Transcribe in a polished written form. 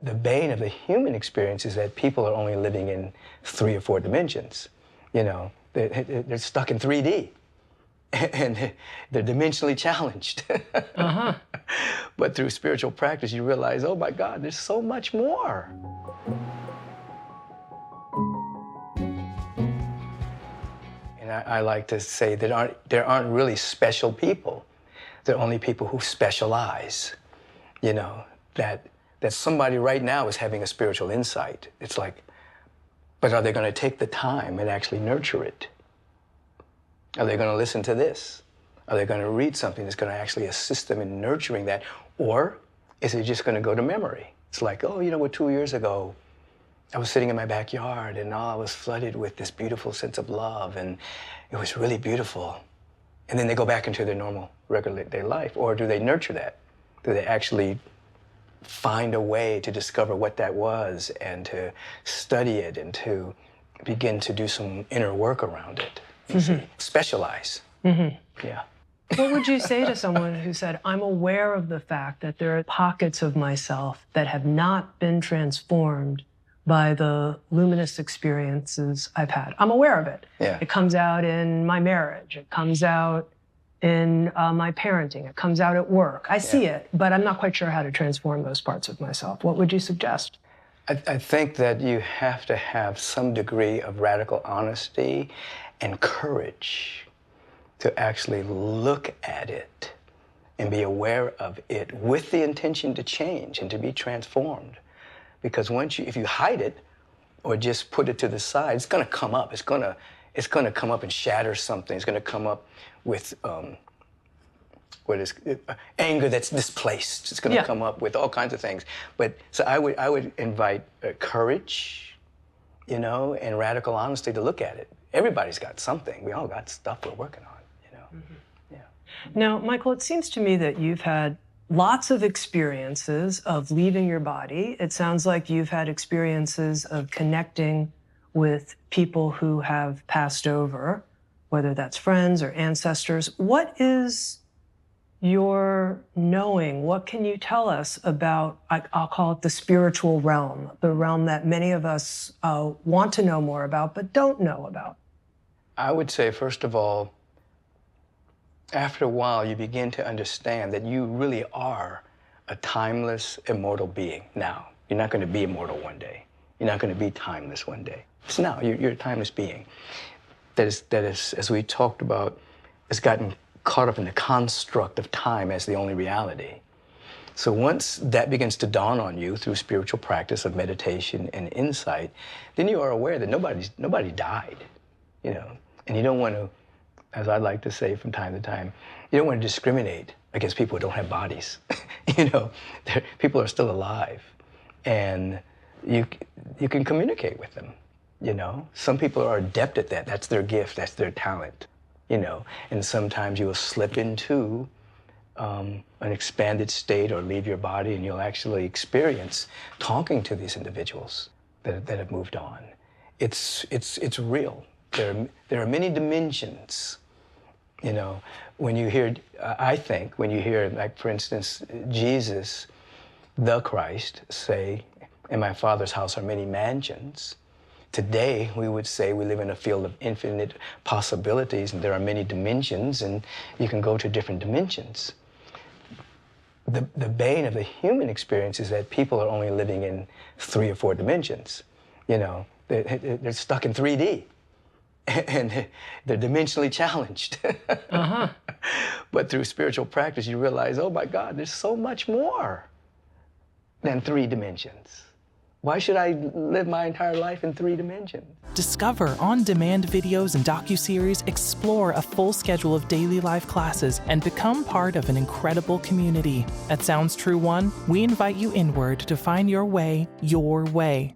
the bane of the human experience is that people are only living in 3 or 4 dimensions. You know, they're stuck in 3D. And they're dimensionally challenged. Uh-huh. But through spiritual practice, you realize, oh my God, there's so much more. And I like to say that there aren't really special people. There are only people who specialize. You know, that somebody right now is having a spiritual insight. It's like, but are they going to take the time and actually nurture it? Are they going to listen to this? Are they going to read something that's going to actually assist them in nurturing that? Or is it just going to go to memory? It's like, oh, you know what, 2 years ago, I was sitting in my backyard and I was flooded with this beautiful sense of love and it was really beautiful. And then they go back into their normal, regular day life. Or do they nurture that? Do they actually find a way to discover what that was and to study it and to begin to do some inner work around it? Mm-hmm. Specialize. Mm-hmm. Yeah. What would you say to someone who said, I'm aware of the fact that there are pockets of myself that have not been transformed by the luminous experiences I've had? I'm aware of it. Yeah. It comes out in my marriage. It comes out in my parenting. It comes out at work. I see it, but I'm not quite sure how to transform those parts of myself. What would you suggest? I think that you have to have some degree of radical honesty and courage to actually look at it and be aware of it with the intention to change and to be transformed. Because if you hide it or just put it to the side, it's going to come up. It's going to come up and shatter something. It's going to come up with anger that's displaced. It's going to come up with all kinds of things. But so I would invite courage, you know, and radical honesty to look at it. Everybody's got something. We all got stuff we're working on, you know. Mm-hmm. Yeah. Now, Michael, it seems to me that you've had lots of experiences of leaving your body. It sounds like you've had experiences of connecting with people who have passed over, whether that's friends or ancestors. What is your knowing? What can you tell us about, I'll call it the spiritual realm, the realm that many of us want to know more about but don't know about? I would say, first of all, after a while, you begin to understand that you really are a timeless, immortal being now. You're not going to be immortal one day. You're not going to be timeless one day. It's now. You're a timeless being. That is, as we talked about, has gotten caught up in the construct of time as the only reality. So once that begins to dawn on you through spiritual practice of meditation and insight, then you are aware that nobody died, you know. And you don't want to, as I like to say from time to time, you don't want to discriminate against people who don't have bodies. You know, people are still alive, and you can communicate with them. You know, some people are adept at that. That's their gift. That's their talent. You know, and sometimes you will slip into an expanded state or leave your body, and you'll actually experience talking to these individuals that have moved on. It's real. There are many dimensions. You know, when you hear, I think, when you hear, like, for instance, Jesus, the Christ, say, in my Father's house are many mansions. Today, we would say we live in a field of infinite possibilities, and there are many dimensions, and you can go to different dimensions. The bane of the human experience is that people are only living in 3 or 4 dimensions. You know, they're stuck in 3D. And they're dimensionally challenged. Uh-huh. But through spiritual practice, you realize, oh my God, there's so much more than 3 dimensions. Why should I live my entire life in 3 dimensions? Discover on-demand videos and docuseries, explore a full schedule of daily life classes, and become part of an incredible community. At Sounds True One, we invite you inward to find your way your way.